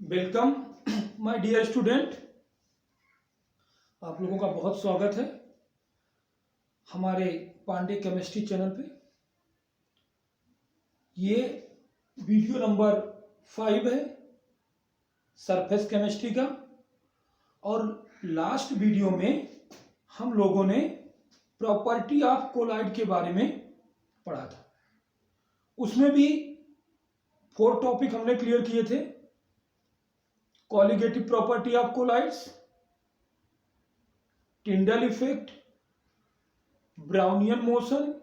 Welcome my dear student. आप लोगों का बहुत स्वागत है हमारे पांडे केमिस्ट्री चैनल पे। ये वीडियो नंबर 5 है सरफेस केमिस्ट्री का। और लास्ट वीडियो में हम लोगों ने प्रॉपर्टी ऑफ कोलाइड के बारे में पढ़ा था। उसमें भी 4 टॉपिक हमने क्लियर किए थे। Colligative property of colloids, Tyndall effect, Brownian motion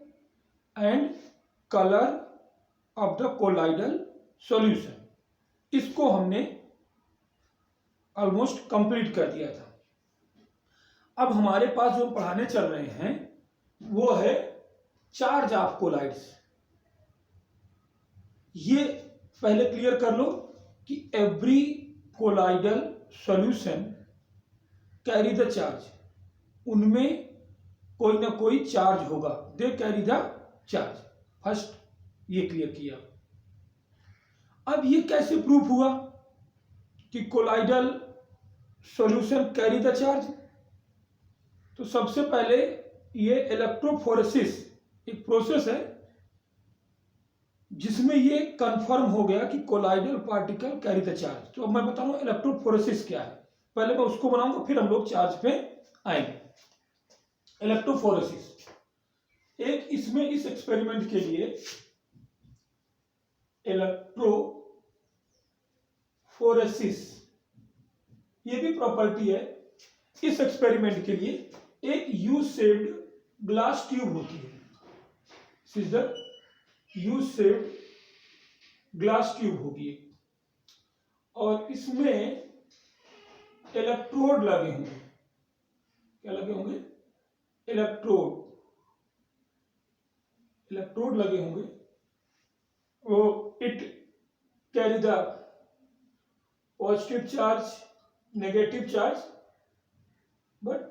and colour of the colloidal solution. इसको हमने ऑलमोस्ट कंप्लीट कर दिया था। अब हमारे पास जो पढ़ाने चल रहे हैं वो है चार्ज ऑफ कोलाइड्स। ये पहले क्लियर कर लो कि every colloidal solution carry the charge. उनमें कोई ना कोई चार्ज होगा, दे कैरी द चार्ज। फर्स्ट ये क्लियर किया। अब ये कैसे प्रूफ हुआ कि colloidal solution carry the charge? तो सबसे पहले ये इलेक्ट्रोफोरेसिस एक प्रोसेस है जिसमें ये कंफर्म हो गया कि colloidal particle carry the charge. तो अब मैं बता रहा हूं इलेक्ट्रोफोरेसिस क्या है। पहले मैं उसको बनाऊंगा फिर हम लोग चार्ज पे आएंगे। इलेक्ट्रोफोरेसिस एक इसमें इस एक्सपेरिमेंट के लिए इलेक्ट्रोफोरेसिस ये भी प्रॉपर्टी है। इस एक्सपेरिमेंट के लिए एक यू शेप्ड ग्लास ट्यूब होती है। This is the U shaped glass tube होगी और इसमें इलेक्ट्रोड लगे होंगे। क्या लगे होंगे? इलेक्ट्रोड लगे होंगे। वो it carry the positive charge, negative charge, but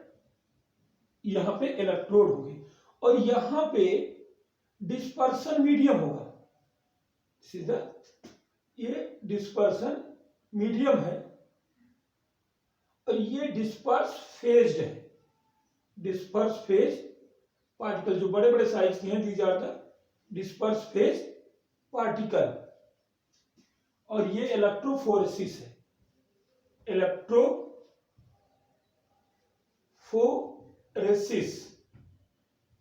यहां पे इलेक्ट्रोड होंगे और यहां पे डिस्पर्सन मीडियम होगा। सीधा ये डिस्पर्सन मीडियम है और ये डिस्पर्स फेज्ड है। डिस्पर्स फेज पार्टिकल जो बड़े बड़े साइज के हैं, these are the disperse phase particle. और ये इलेक्ट्रोफोरेसिस है।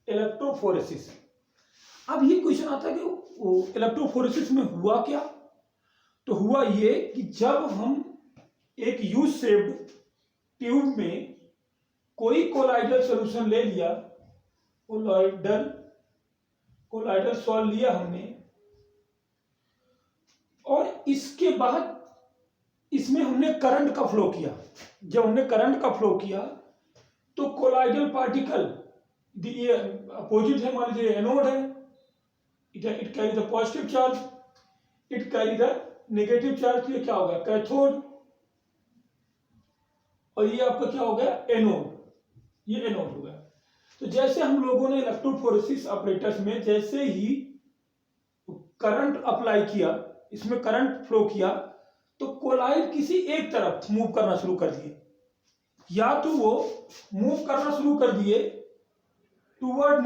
इलेक्ट्रोफोरेसिस। अब ये क्वेश्चन आता है कि वो इलेक्ट्रोफोरेसिस में हुआ क्या? तो हुआ ये कि जब हम एक यू शेप्ड ट्यूब में कोई कोलाइडल सॉल्यूशन ले लिया, कोलाइडल सॉल्व लिया हमने, और इसके बाद इसमें हमने करंट का फ्लो किया। जब हमने करंट का फ्लो किया तो कोलाइडल पार्टिकल, ये अपोजिट है, मान लीजिए एनोड है, it carry the positive charge, it carry the negative charge. ये क्या होगा? कैथोड। और ये आपका क्या हो गया? एनोड। ये एनोड हो गया। तो जैसे हम लोगों ने इलेक्ट्रोफोरेसिस ऑपरेटर्स में जैसे ही करंट अप्लाई किया, इसमें करंट फ्लो किया, तो कोलाइड किसी एक तरफ मूव करना शुरू कर दिए। या तो वो मूव करना शुरू कर दिए टुवर्ड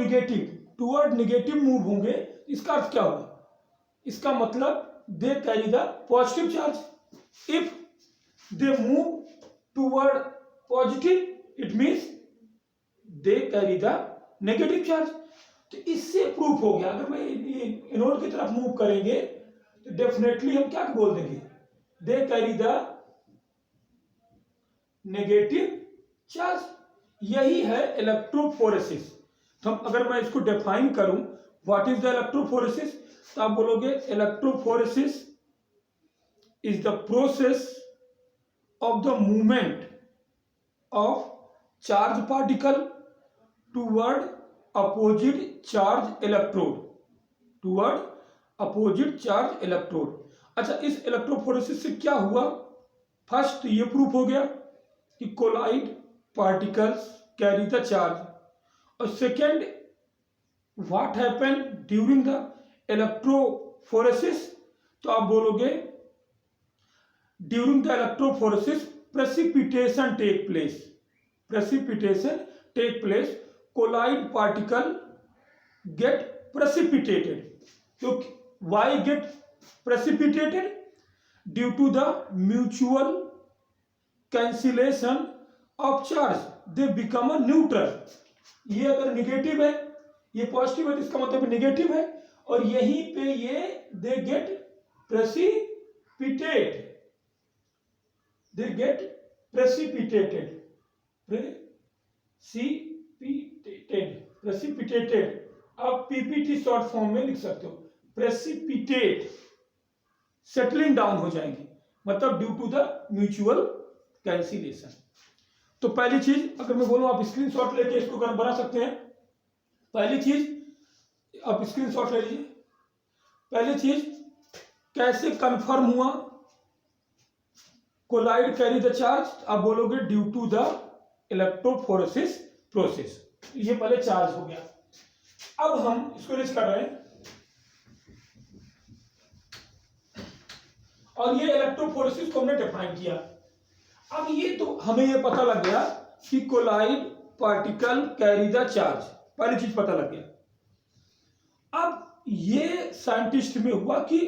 नेगेटिव मूव होंगे। इसका अर्थ क्या होगा? इसका मतलब दे carry the positive charge. If they move toward positive it means they carry the negative charge. तो इससे प्रूफ हो गया अगर मैं ये एनोड की तरफ मूव करेंगे तो डेफिनेटली हम क्या बोल देंगे? दे कैरी द नेगेटिव चार्ज। यही है इलेक्ट्रोफोरेसिस। तो अगर मैं इसको डिफाइन करूं व्हाट इज द इलेक्ट्रोफोरेसिस, तो आप बोलोगे electrophoresis is the process of the movement of charge particle toward opposite charge electrode. अच्छा, इस इलेक्ट्रोफोरेसिस से क्या हुआ? फर्स्ट ये प्रूफ हो गया कि colloid particles carry the charge. और second, what happen during the electrophoresis? तो आप बोलोगे during the electrophoresis precipitation take place, colloid particle get precipitated. तो why get precipitated? Due to the mutual cancellation of charge, they become a neutral. ये अगर negative है, ये positive है, तो इसका मतलब निगेटिव है, और यहीं पे ये they get precipitate, they get precipitated, precipitated. आप पीपीटी शॉर्ट फॉर्म में लिख सकते हो, प्रेसिपिटेट, सेटलिंग डाउन हो जाएंगे, मतलब due to the mutual cancellation. तो पहली चीज अगर मैं बोलूं, आप स्क्रीनशॉट लेके इसको बना सकते हैं। पहली चीज आप स्क्रीनशॉट ले लीजिए। पहली चीज, कैसे कंफर्म हुआ कोलाइड कैरी द चार्ज? आप बोलोगे due to the electrophoresis process. ये पहले चार्ज हो गया। अब हम इसको रेज कर रहे हैं, और ये इलेक्ट्रोफोरेसिस को हमने डिफाइन किया। अब ये तो हमें ये पता लग गया कि colloid particle carry the charge, पहली चीज पता लग गया। अब ये साइंटिस्ट में हुआ कि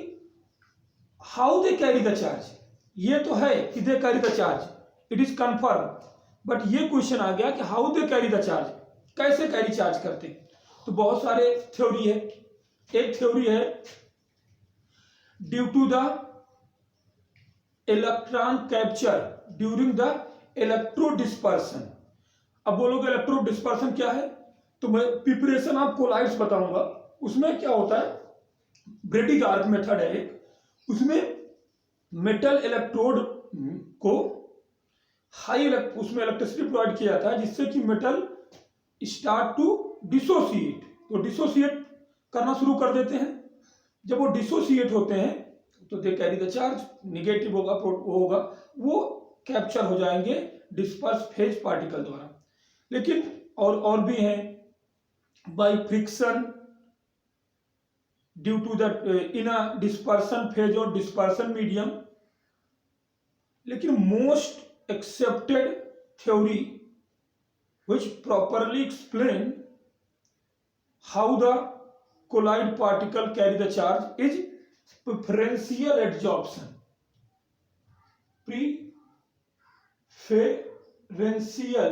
how they carry the charge. ये तो है कि they carry the charge, it is confirm, but ये क्वेश्चन आ गया कि how they carry the charge, कैसे कैरी चार्ज करते। तो बहुत सारे थ्योरी है। एक थ्योरी है due to the electron capture during the electro dispersion. अब बोलोगे इलेक्ट्रो डिस्पर्सन क्या है? तो मैं प्रिपरेशन ऑफ कोलाइड्स बताऊंगा। उसमें क्या होता है, ब्रेडिग आर्क मेथड है एक, उसमें मेटल इलेक्ट्रोड को उसमें इलेक्ट्रिसिटी प्रोवाइड किया जाता है, जिससे कि मेटल स्टार्ट टू डिसोसिएट। तो डिसोसिएट करना शुरू कर देते हैं। जब वो डिसोसिएट होते हैं तो दे कैरी द चार्ज, निगेटिव होगा, वो होगा, वो कैप्चर हो जाएंगे डिस्पर्स फेज पार्टिकल द्वारा। लेकिन और भी हैं, by friction due to the in a dispersion phase और डिस्पर्सन मीडियम। लेकिन most accepted theory which properly explain how the colloid particle carry the charge is preferential adsorption. Preferential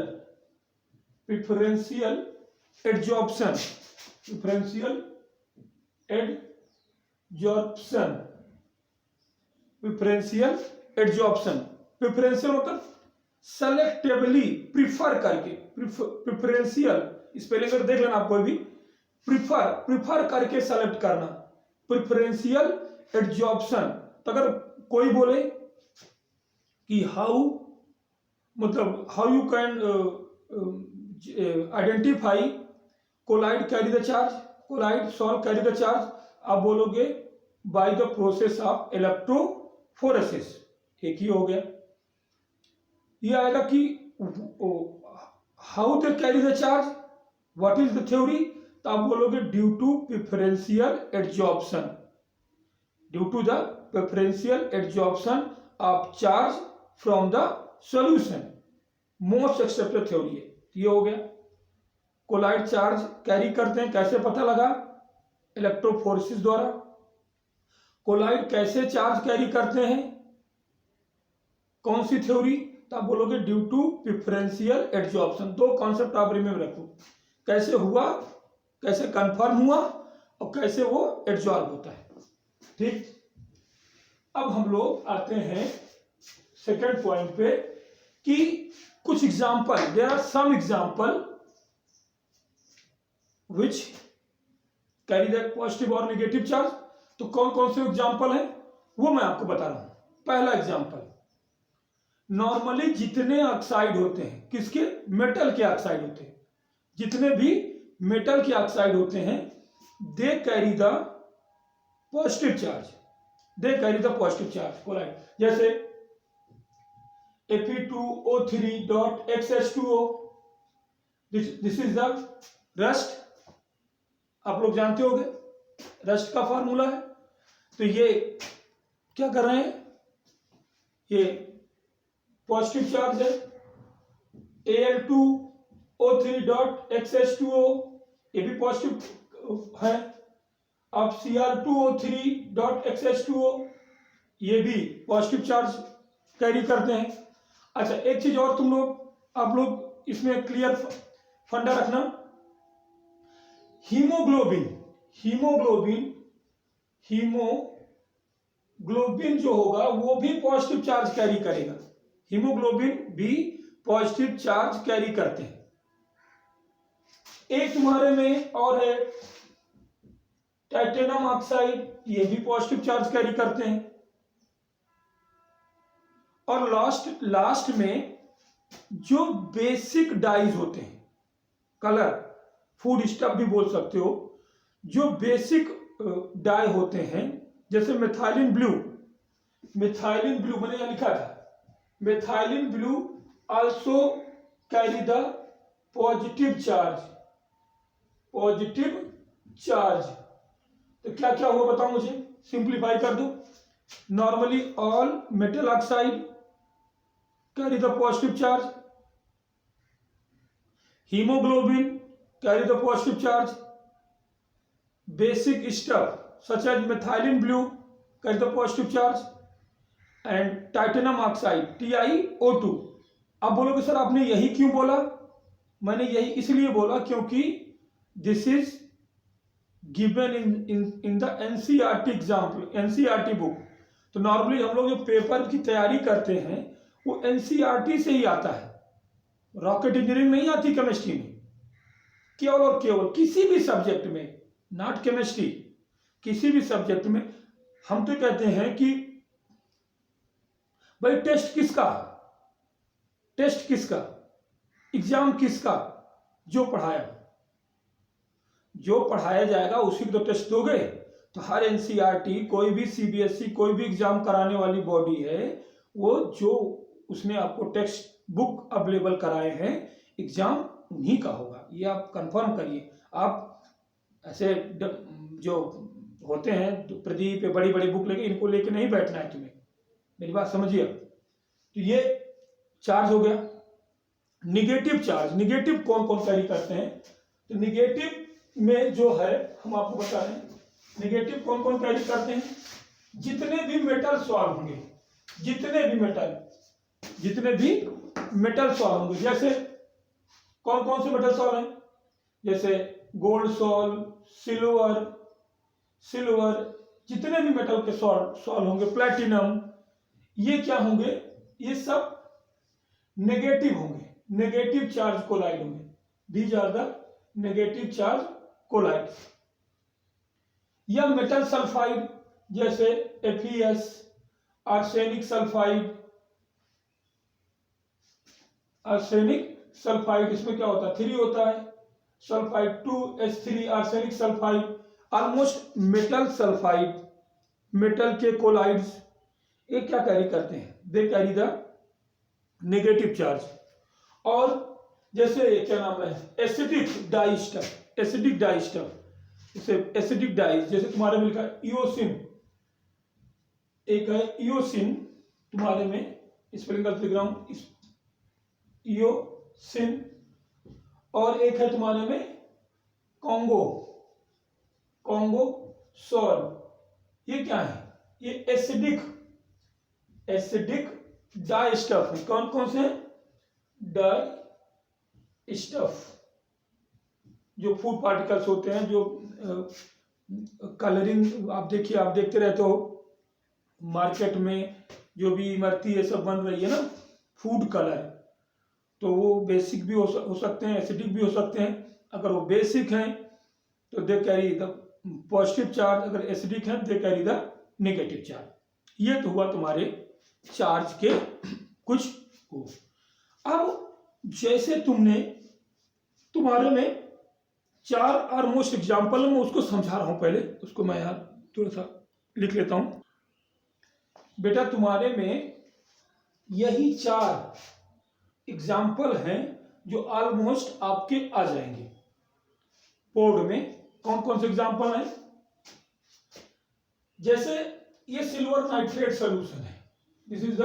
adsorption. Preferential adsorption. Preferential adsorption. Preferential मतलब सेलेक्टेबली, prefer करके, preferential spelling अगर देख लेना आप कोई भी, प्रिफर करके सेलेक्ट करना, प्रिफरेंशियल एडजॉर्प्शन। तो अगर कोई बोले कि हाउ, मतलब how you can identify colloid carry the charge, colloid sol carry the charge, आप बोलोगे by the process of electrophoresis. एक ही हो गया। ये आएगा कि how they carry the charge, what is the theory, तो आप बोलोगे due to preferential adsorption, due to the preferential adsorption of charge from the solution, most accepted theory है। ये हो गया। कोलाइड चार्ज कैरी करते हैं, कैसे पता लगा? इलेक्ट्रोफोरेसिस द्वारा। कोलाइड कैसे चार्ज कैरी करते हैं, कौन सी थ्योरी? तो आप बोलोगे ड्यू टू प्रेफरेंशियल एडजॉर्प्शन। दो कॉन्सेप्ट आप रिमेंबर रखो, कैसे हुआ, कैसे कंफर्म हुआ, और कैसे वो एडजॉर्ब होता है। ठीक, अब हम लोग आते हैं सेकंड पॉइंट पे कि कुछ example, there are some example which carry the positive और नेगेटिव चार्ज। तो कौन कौन से एग्जांपल हैं वो मैं आपको बता रहा हूं। पहला एग्जांपल, नॉर्मली जितने ऑक्साइड होते हैं, किसके? मेटल के ऑक्साइड होते हैं, जितने भी मेटल के ऑक्साइड होते हैं, they carry the positive charge, they carry the positive charge colloid. जैसे Fe2O3.XH2O, this is the rust, आप लोग जानते होंगे रस्ट का फार्मूला है। तो ये क्या कर रहे हैं, ये पॉजिटिव चार्ज है। Al2O3.XH2O ये भी पॉजिटिव है। अब Cr2O3.XH2O ये भी पॉजिटिव चार्ज कैरी करते हैं। अच्छा, एक चीज और आप लोग इसमें क्लियर फंडा रखना, हीमोग्लोबिन जो होगा वो भी पॉजिटिव चार्ज कैरी करेगा। हीमोग्लोबिन भी पॉजिटिव चार्ज कैरी करते हैं। एक तुम्हारे में और है टाइटेनियम ऑक्साइड, ये भी पॉजिटिव चार्ज कैरी करते हैं। और लास्ट में जो बेसिक डाइज होते हैं, कलर फूड स्टफ भी बोल सकते हो, जो बेसिक डाई होते हैं, जैसे मिथाइलिन ब्लू मैंने यहां लिखा था, methylene blue also carry the positive charge. तो क्या क्या हुआ बताओ मुझे, सिंप्लीफाई कर दो। Normally all metal oxide carry the positive charge, haemoglobin carry the positive charge, basic stuff such as methylene blue carry the positive charge, and titanium oxide TiO2। अब बोलोगे सर आपने यही क्यों बोला? मैंने यही इसलिए बोला क्योंकि this is given in the NCERT example, NCERT book. तो नॉर्मली हम लोग जो पेपर की तैयारी करते हैं वो NCERT से ही आता है, रॉकेट इंजीनियरिंग नहीं आती केमिस्ट्री में। केवल और केवल किसी भी सब्जेक्ट में, नॉट केमिस्ट्री, किसी भी सब्जेक्ट में हम तो कहते हैं कि भाई टेस्ट किसका, एग्जाम किसका? जो पढ़ाया जाएगा उसी को तो टेस्ट दोगे। तो हर NCERT, कोई भी CBSE, कोई भी एग्जाम कराने वाली बॉडी है, वो जो उसने आपको टेक्स्ट बुक अवेलेबल कराए हैं, एग्जाम उन्हीं का होगा, ये आप कंफर्म करिए। आप ऐसे जो होते हैं तो प्रदीप पे बड़ी बड़ी बुक लेके, इनको लेके नहीं बैठना है तुम्हें, मेरी बात समझिए। तो ये चार्ज हो गया। निगेटिव कौन कौन कैरी करते हैं? तो निगेटिव में जो है हम आपको बता रहे हैं, निगेटिव कौन कौन कैरी करते हैं? जितने भी मेटल सॉल्व होंगे, जैसे कौन कौन से मेटल सॉल्व हैं? जैसे गोल्ड सॉल्व, सिल्वर, जितने भी मेटल के सॉल्व होंगे, प्लैटिनम, ये क्या होंगे? ये सब नेगेटिव होंगे, नेगेटिव चार्ज कोलाइड होंगे। These are the negative charge colloid. या मेटल सल्फाइड जैसे FeS, आर्सेनिक सल्फाइड, इसमें क्या होता है? 3 होता है, sulphide 2H3, arsenic sulphide, almost metal sulphide, metal के कोलाइड्स, ये क्या कैरी करते हैं? They carry the negative charge. और जैसे क्या नाम है, एसिडिक डाइस्टफ, जैसे एसिडिक डाइज, जैसे तुम्हारे में लिखा है इओसिन, एक है इओसिन तुम्हारे में, स्पेलिंग गलत लिख रहा हूं, इओसिन, और एक है तुम्हारे में कॉन्गो सॉल्व। ये क्या है? ये एसिडिक डाइस्टफ है। कौन कौन से? डाइस्टफ, जो फूड पार्टिकल्स होते हैं, जो कलरिंग आप देखते रहते हो मार्केट में, जो भी इमरती ये सब बन रही है ना, फूड कलर, तो वो बेसिक भी हो सकते हैं, एसिडिक भी हो सकते हैं। अगर वो बेसिक हैं तो दे कैरी द पॉजिटिव चार्ज, अगर एसिडिक है दे कैरी द नेगेटिव चार्ज। ये तो हुआ तुम्हारे चार्ज के कुछ हो। अब जैसे तुम्हारे में 4 ऑलमोस्ट एग्जाम्पल, मैं उसको समझा रहा हूं, पहले उसको मैं यहाँ थोड़ा सा लिख लेता हूं। बेटा तुम्हारे में यही 4 एग्जाम्पल हैं जो ऑलमोस्ट आपके आ जाएंगे बोर्ड में। कौन कौन से एग्जाम्पल हैं? जैसे ये सिल्वर नाइट्रेट सोल्यूशन है, this is the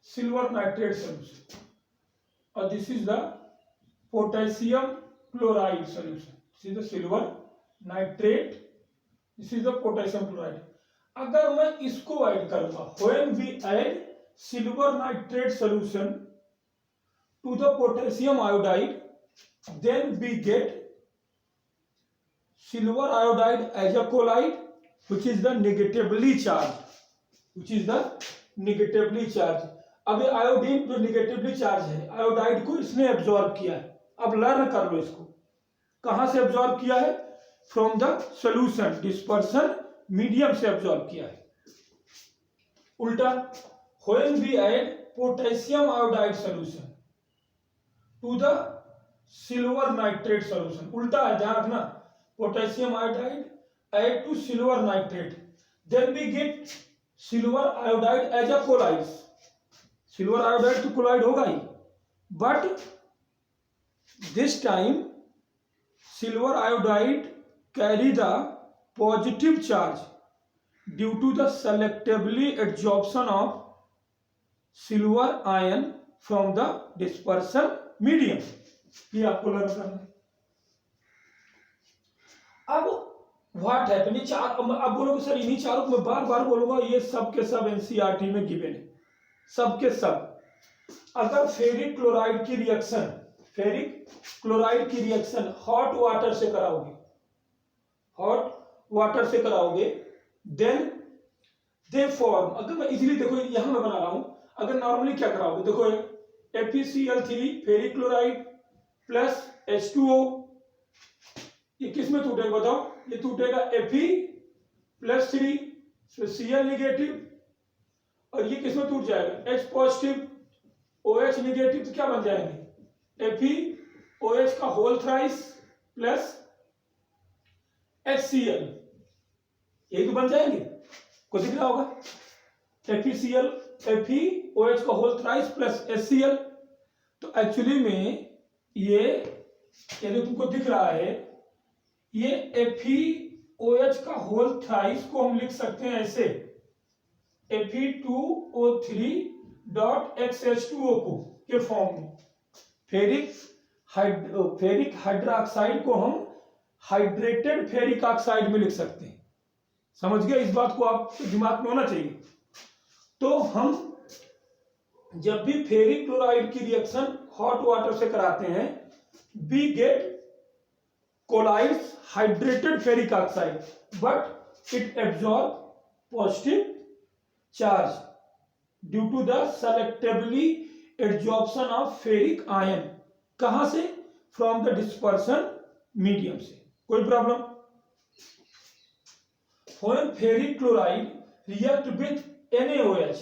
silver nitrate solution, or this is the potassium chloride solution. This is the silver nitrate, this is the potassium chloride. अगर मैं इसको ऐड करूंगा, when we add silver nitrate solution to the potassium iodide, then we get silver iodide as a colloid, which is the negatively charged, which is the negatively charged. अब iodine जो negatively charge है, iodide को इसने absorb किया है. अब learn कर लो इसको, कहां से एब्जॉर्ब किया है? From the solution, dispersion medium से एब्जॉर्ब किया है. उल्टा, when we add potassium iodide solution to the silver nitrate solution, उल्टा है, ध्यान रखना. Potassium iodide add to silver nitrate, then we get silver iodide as a colloid. Silver iodide तो colloid होगा ही, but this time silver iodide carry the positive charge due to the selectively absorption of silver ion from the dispersion medium. ये आपको learn करना है. अब what happen, ये चार, अब बोलोगे सर इन्हीं चारों को मैं बार बार बोलूंगा, ये सब के सब एनसीईआरटी में गिवन है, सब के सब. अगर फेरिक क्लोराइड की रिएक्शन, फेरिक क्लोराइड की रिएक्शन हॉट वाटर से कराओगे, हॉट वाटर से कराओगे, देन दे फॉर्म, अगर मैं इजीली देखो यहां मैं बना रहा हूं, अगर नॉर्मली क्या कराओगे, देखो FeCl3 ferric chloride plus H2O, ये किस में टूटेगा बताओ? ये टूटेगा Fe+3, Cl नेगेटिव, और ये किस में टूट जाएगा? H पॉजिटिव, OH नेगेटिव, तो क्या बन जाएंगे? FeOH का होल थ्राइस प्लस HCl, यही तो बन जाएंगे. को दिख रहा होगा? FeOH का होल थ्राइस प्लस HCl. तो एक्चुअली में ये जो तुमको दिख रहा है, ये FeOH का होल थ्राइस को हम लिख सकते हैं ऐसे, Fe2O3 डॉट XH2O को के फॉर्म में. फेरिक हाइड्रोक्साइड को हम हाइड्रेटेड फेरिक ऑक्साइड में लिख सकते हैं. समझ गए? इस बात को आप दिमाग में होना चाहिए. तो हम जब भी फेरिक क्लोराइड की रिएक्शन हॉट वाटर से कराते हैं, we get colloids hydrated ferric oxide, but it absorb positive charge due to the selectively absorption of ferric ion. कहां से? फ्रॉम द डिस्पर्सन मीडियम से. कोई problem? When ferric chloride react with NaOH,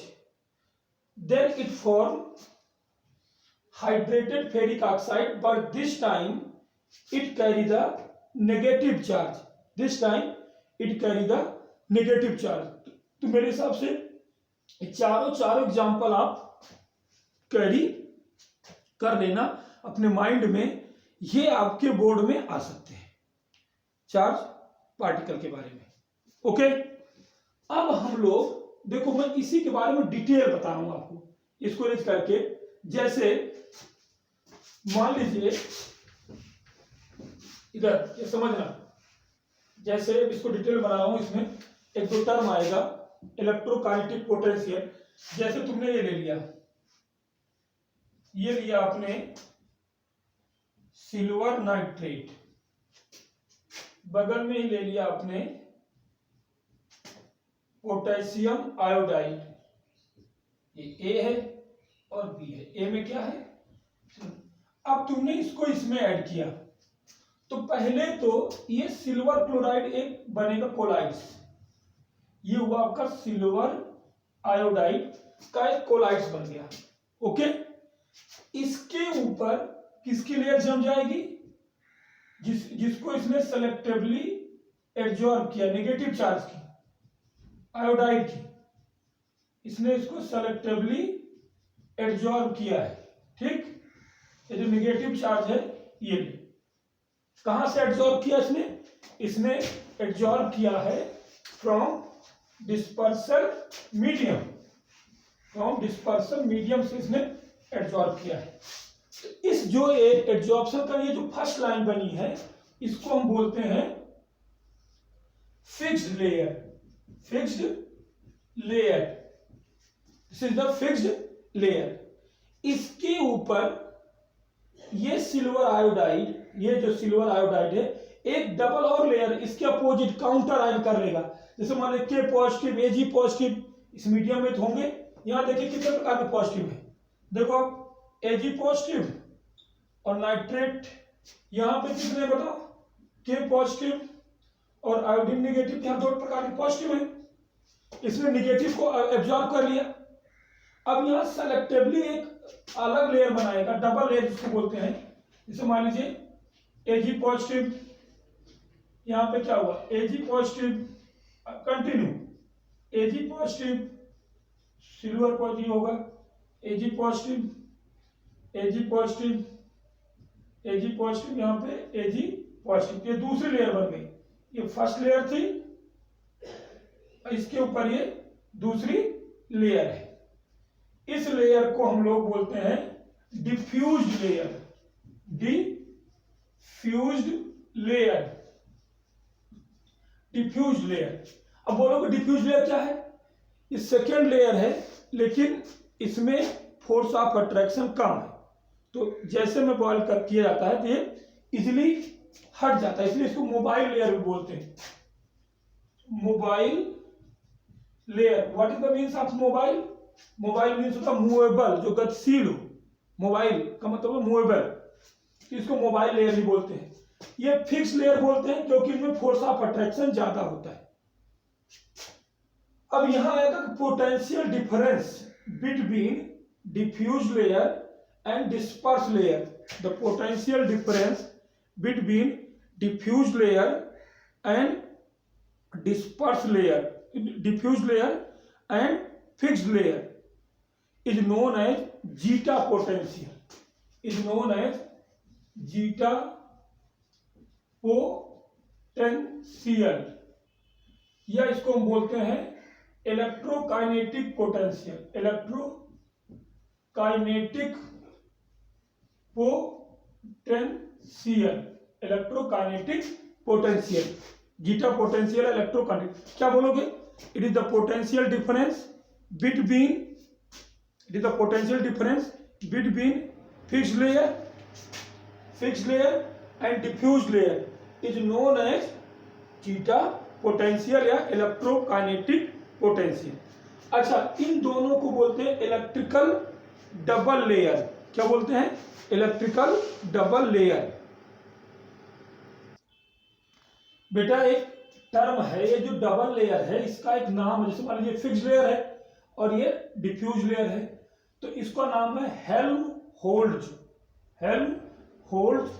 then it form hydrated ferric oxide, but this time it carry the negative charge. This time it carry the negative charge. तो मेरे हिसाब से चारों example आप carry कर लेना अपने माइंड में, ये आपके बोर्ड में आ सकते हैं चार्ज पार्टिकल के बारे में. ओके, अब हम लोग देखो, मैं इसी के बारे में डिटेल बता रहा हूं आपको, इसको रेज करके. जैसे मान लीजिए इधर, ये समझना, जैसे इसको डिटेल बना रहा हूं, इसमें एक दो टर्म आएगा, इलेक्ट्रोकाइनेटिक पोटेंशियल. जैसे तुमने ये ले लिया, ये लिया आपने सिल्वर नाइट्रेट, बगल में ही ले लिया आपने पोटेशियम आयोडाइड. ये A है और B है. A में क्या है? अब तुमने इसको इसमें ऐड किया, तो पहले तो ये सिल्वर क्लोराइड एक बनेगा कोलाइड्स, ये हुआ आपका सिल्वर आयोडाइड का एक कोलाइड्स बन गया. ओके, इसके ऊपर किसकी लेयर जम जाएगी? जिसको इसने सेलेक्टिवली एब्जॉर्ब किया, नेगेटिव चार्ज की, आयोडाइड की, इसने इसको सेलेक्टिवली एब्जॉर्ब किया है. ठीक, ये जो नेगेटिव चार्ज है, ये कहां से एब्जॉर्ब किया? इसने एब्जॉर्ब किया है from dispersal medium. From dispersion medium से इसने एब्जॉर्ब किया है। तो इस जो एब्जॉर्प्शन का ये जो फर्स्ट लाइन बनी है इसको हम बोलते हैं fixed layer. Fixed layer, this is the fixed layer. इसके ऊपर ये सिल्वर आयोडाइड, ये जो सिल्वर आयोडाइड है एक डबल और लेयर इसके अपोजिट काउंटर आयन कर लेगा। जैसे मान लीजिए के पॉजिटिव, एजी पॉजिटिव इस मीडियम में तो होंगे। यहां देखिए कितने प्रकार के पॉजिटिव है, देखो आप एजी पॉजिटिव और नाइट्रेट, यहां पे कितने बताओ, के पॉजिटिव और आयोडीन निगेटिव, यहां दो प्रकार के पॉजिटिव है। इसने निगेटिव को एब्जॉर्ब कर लिया। अब यहां सेलेक्टिवली एक अलग लेयर बनाएगा, डबल लेयर जिसको बोलते हैं। जैसे मान लीजिए एजी पॉजिटिव, यहां पे क्या हुआ, एजी पॉजिटिव, कंटिन्यू, एजी पॉजिटिव, सिल्वर पॉजिटिव होगा, एजी पॉजिटिव, एजी पॉजिटिव, एजी पॉजिटिव, यहां पे एजी पॉजिटिव, ये दूसरी लेयर बन गई। ये फर्स्ट लेयर थी, इसके ऊपर ये दूसरी लेयर है। इस लेयर को हम लोग बोलते हैं diffused layer. Diffused layer, diffused layer. अब बोलोगे डिफ्यूज्ड लेयर क्या है? ये सेकेंड लेयर है लेकिन इसमें फोर्स ऑफ अट्रैक्शन कम है, तो जैसे में बॉयल कर किया जाता है तो ये इजिली हट जाता है, इसलिए इसको मोबाइल लेयर भी बोलते हैं। Mobile layer, what is the means of mobile? Mobile means होता है मूवेबल, जो गतिशील हो। मोबाइल का मतलब है मूवेबल, तो इसको मोबाइल लेयर भी बोलते हैं। ये फिक्स लेयर बोलते हैं क्योंकि इनमें फोर्स ऑफ अट्रैक्शन ज्यादा होता है। अब यहां आएगा potential difference between diffuse layer and disperse layer. The potential difference between diffuse layer and disperse layer, diffuse layer and fixed layer is known as zeta potential, is known as zeta potential, या इसको हम बोलते हैं electrokinetic potential. Electrokinetic potential, electrokinetic potential, zeta potential, electrokinetic. क्या बोलोगे? It is the potential difference between, it is the potential difference between fixed layer and diffused layer is known as zeta potential या electrokinetic potential। अच्छा, इन दोनों को बोलते हैं electrical double layer. क्या बोलते हैं? Electrical double layer. बेटा एक टर्म है, ये जो डबल लेयर है इसका एक नाम है। जैसे मान लीजिए फिक्स्ड लेयर है और ये डिफ्यूज लेयर है, तो इसका नाम है Helmholtz. Helmholtz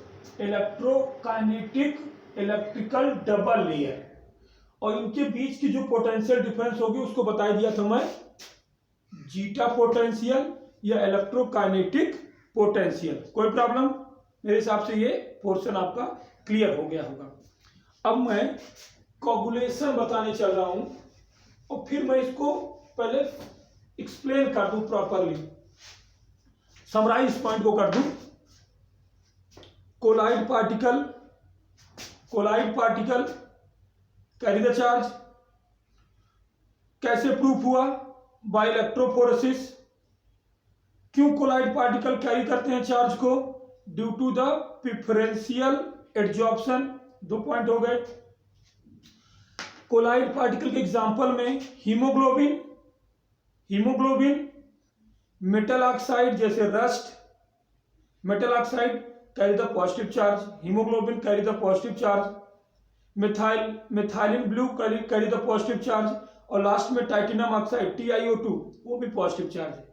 electrokinetic electrical double layer. और इनके बीच की जो पोटेंशियल डिफरेंस होगी उसको बता दिया था मैं, जीटा पोटेंशियल या इलेक्ट्रोकाइनेटिक पोटेंशियल। कोई प्रॉब्लम? मेरे हिसाब से ये पोर्शन आपका क्लियर हो गया होगा। अब मैं कोगुलेशन बताने चल रहा हूं और फिर मैं इसको पहले एक्सप्लेन कर दूं प्रॉपरली, समराइज पॉइंट को कर दूं। Colloid particle carry the charge. कैसे प्रूफ हुआ? By electrophoresis. क्यों कोलाइड पार्टिकल कैरी करते हैं चार्ज को? Due to the preferential adsorption. 2 point हो गए। कोलाइड पार्टिकल के एग्जांपल में हीमोग्लोबिन, मेटल ऑक्साइड जैसे rust, metal oxide carry the positive charge, haemoglobin carry the positive charge, methylene blue carry the positive charge, और last में titanium oxide TiO2 वो भी positive charge है।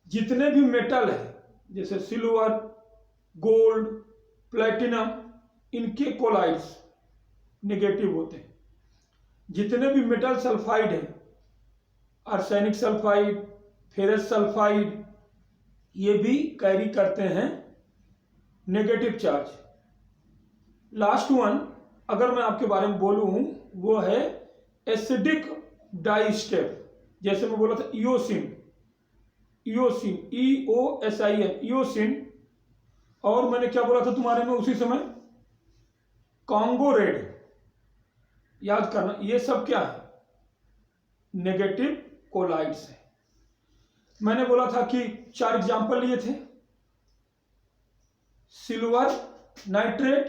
जितने भी मेटल है जैसे सिल्वर, गोल्ड, प्लेटिनम, इनके कोलाइड्स नेगेटिव होते हैं। जितने भी मेटल सल्फाइड है, आर्सेनिक सल्फाइड, फेरस सल्फाइड, ये भी कैरी करते हैं नेगेटिव चार्ज। लास्ट वन अगर मैं आपके बारे में बोलूं वो है एसिडिक डाइस्टेप। जैसे मैं बोला था इयोसिन, इयोसिन EOSIN, इयोसिन। और मैंने क्या बोला था तुम्हारे में उसी समय, कॉन्गो रेड। याद करना, ये सब क्या है, नेगेटिव कोलाइड्स है। मैंने बोला था कि 4 एग्जाम्पल लिए थे, silver nitrate,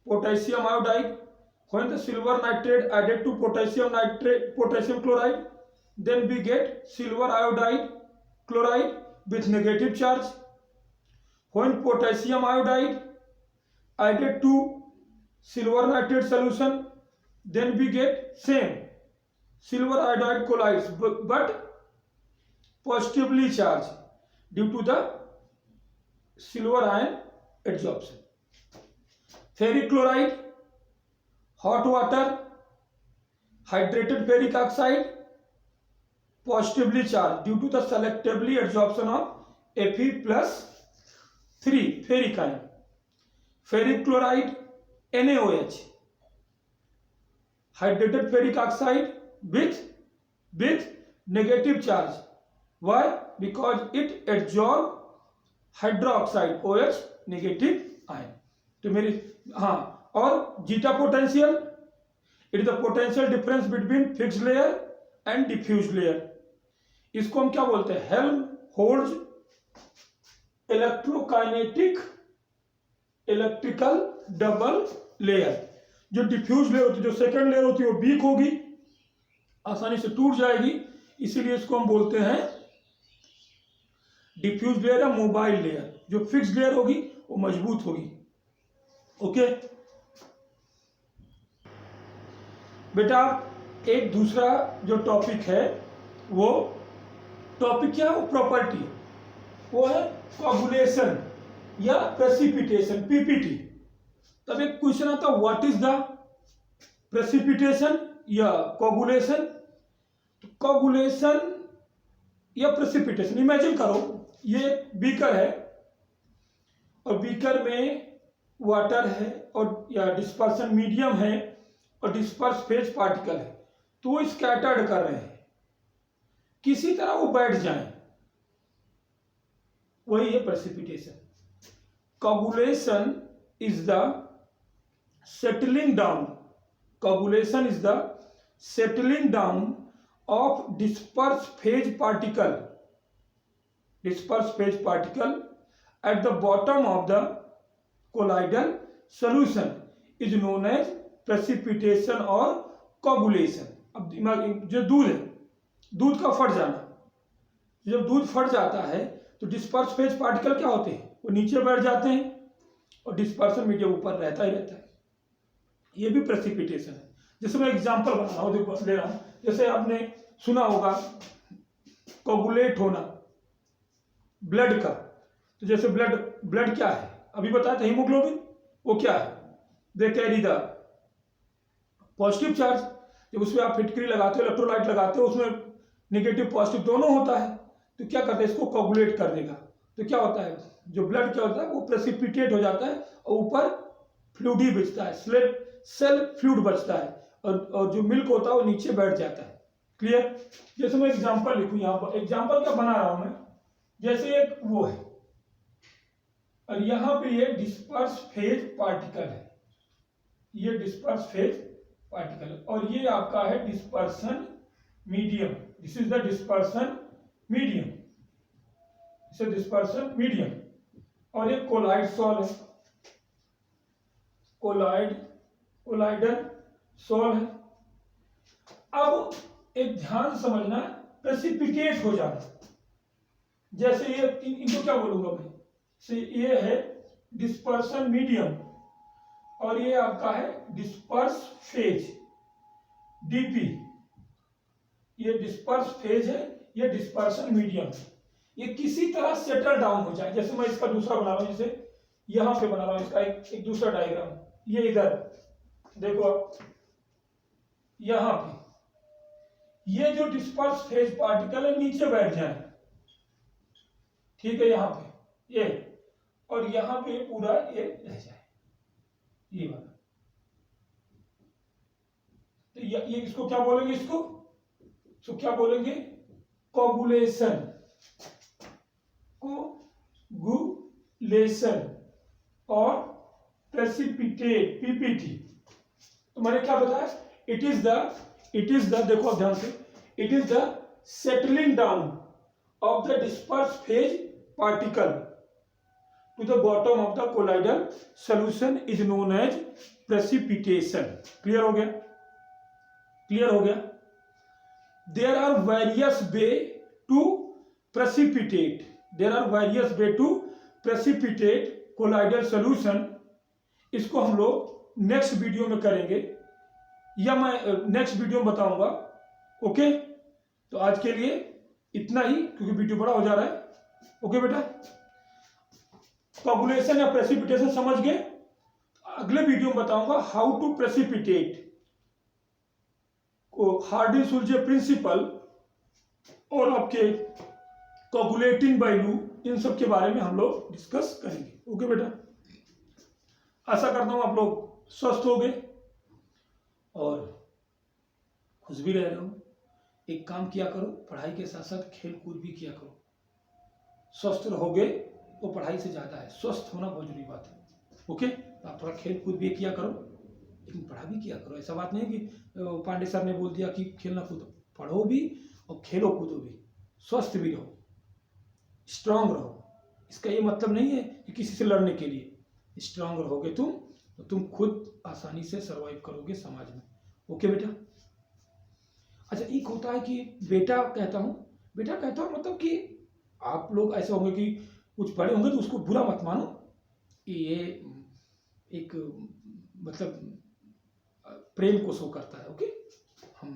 potassium iodide. When the silver nitrate added to potassium chloride, then we get silver iodide chloride with negative charge. When potassium iodide added to silver nitrate solution, then we get same silver iodide colloids, but positively charged due to the silver ion adsorption. Ferric chloride, hot water, hydrated ferric oxide, positively charged due to the selectively adsorption of Fe+3 ferric ion. Ferric chloride, NaOH, hydrated ferric oxide with negative charge. Why? Because it adsorbs hydroxide OH negative ion. तो मेरी हाँ, और zeta potential, it is the potential difference between fixed layer and diffuse layer. इसको हम क्या बोलते हैं, Helmholtz electrokinetic electrical double layer. जो डिफ्यूज लेयर होती है, जो सेकंड लेयर होती है, वो वीक होगी, आसानी से टूट जाएगी, इसीलिए इसको हम बोलते हैं डिफ्यूज लेयर या मोबाइल लेयर। जो फिक्स्ड लेयर होगी वो मजबूत होगी। ओके बेटा, एक दूसरा जो टॉपिक है, वो टॉपिक क्या है, वो प्रॉपर्टी, वो है कोगुलेशन या प्रेसिपिटेशन, पीपीटी। तब एक क्वेश्चन आता, व्हाट इज द प्रेसिपिटेशन या कोगुलेशन। तो कोगुलेशन या प्रेसिपिटेशन, इमेजिन करो ये बीकर है और बीकर में वाटर है और या डिस्पर्सन मीडियम है और डिस्पर्स फेज पार्टिकल है, तो वो स्कैटर्ड कर रहे हैं, किसी तरह वो बैठ जाएं, वही है precipitation. Coagulation is the settling down, coagulation is the settling down of disperse phase particle, dispersed phase particle at the bottom of the colloidal solution is known as precipitation or coagulation। अब जो दूध है, दूध का फट जाना, जब दूध फट जाता है तो डिस्पर्स फेज पार्टिकल क्या होते हैं, वो नीचे बैठ जाते हैं और डिस्पर्सन मीडियम ऊपर रहता ही रहता है, ये भी प्रेसिपिटेशन है। जैसे मैं एग्जांपल बना रहा हूँ, देखो ले रहा हूँ, जैसे आपने सुना होगा कोगुलेट होना ब्लड का, तो जैसे ब्लड क्या है, अभी बताया था हीमोग्लोबिन, वो क्या है, दे कैरी द पॉजिटिव चार्ज। जब उसमें आप फिटकरी लगाते हो, इलेक्ट्रोलाइट लगाते हो, उसमें नेगेटिव पॉजिटिव दोनों होता है, तो क्या करते हैं, इसको कोगुलेट कर देगा। तो क्या होता है, जो ब्लड क्या होता है, वो प्रेसिपिटेट हो जाता है और ऊपर फ्लूइड ही बचता है, सेल फ्लूइड बचता है, और जो मिल्क होता है वो नीचे बैठ जाता है। क्लियर। जैसे मैं एग्जाम्पल लिखूँ, यहाँ पर एग्जाम्पल क्या बना रहा हूं मैं, जैसे एक वो है और यहां पे ये डिस्पर्स फेज पार्टिकल है, ये डिस्पर्स फेज पार्टिकल है, और ये आपका है dispersion medium, this is the dispersion medium, इसे डिस्पर्सन मीडियम, और ये कोलाइड सॉल है, कोलाइडल सॉल है। अब एक ध्यान समझना, प्रेसिपिटेट हो जाना, जैसे ये इनको क्या बोलूंगा मैं, से ये है डिस्पर्सन मीडियम और ये आपका है डिस्पर्स फेज डीपी, ये डिस्पर्स फेज है, ये डिस्पर्सन मीडियम, ये किसी तरह सेटल डाउन हो जाए। जैसे मैं इसका दूसरा बना रहा हूं, जैसे यहां पे बना रहा हूं इसका एक दूसरा डायग्राम, ये इधर देखो आप, यहां पे ये जो डिस्पर्स फेज पार्टिकल है नीचे बैठ जाए, ठीक है, यहां पे ये, और यहां पे पूरा ये रह जाए, ये वाला। तो ये इसको क्या बोलेंगे, इसको क्या बोलेंगे, कोगुलेशन, कोगुलेशन और प्रेसिपिटेट, पीपीटी। तो मैंने क्या बताया, इट इज द देखो ध्यान से, it is the settling down of the disperse phase particle to the bottom of the colloidal solution is known as precipitation. Clear हो गया, क्लियर हो गया। There are various way to precipitate, there are various way to precipitate colloidal solution. इसको हम लोग next video में करेंगे, या मैं नेक्स्ट वीडियो में बताऊंगा। ओके, तो आज के लिए इतना ही, क्योंकि वीडियो बड़ा हो जा रहा है। ओके बेटा, कोगुलेशन या प्रेसिपिटेशन समझ गए। अगले वीडियो में बताऊंगा हाउ टू प्रेसिपिटेट, हार्डी-सुलजे प्रिंसिपल और आपके कोगुलेटिंग वैल्यू, इन सब के बारे में हम लोग डिस्कस करेंगे। ओके बेटा, आशा करता हूं आप लोग स्वस्थ हो गए और खुश भी रह रहे हो। एक काम किया करो, पढ़ाई के साथ साथ खेल कूद भी किया करो। स्वस्थ रहोगे तो पढ़ाई से ज्यादा है, स्वस्थ होना बहुत जरूरी बात है। ओके, तो आप थोड़ा खेल कूद भी किया करो, लेकिन पढ़ा भी किया करो। ऐसा बात नहीं कि पांडे सर ने बोल दिया कि खेलना कूदो, पढ़ो भी और खेलो कूदो भी, स्वस्थ भी रहो, स्ट्रांग रहो। इसका ये मतलब नहीं है कि किसी से लड़ने के लिए। स्ट्रांग रहोगे तुम तो तुम खुद आसानी से सर्वाइव करोगे समाज में। ओके बेटा। अच्छा, एक होता है कि बेटा कहता हूँ मतलब कि आप लोग ऐसे होंगे कि कुछ बड़े होंगे तो उसको बुरा मत मानो, ये एक मतलब प्रेम को शो करता है। ओके, हम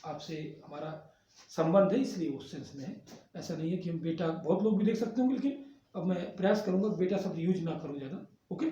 आपसे हमारा संबंध है इसलिए उस सेंस में है। ऐसा नहीं है कि हम बेटा, बहुत लोग भी देख सकते होंगे, लेकिन अब मैं प्रयास करूंगा बेटा शब्द यूज ना करूं ज्यादा। ओके।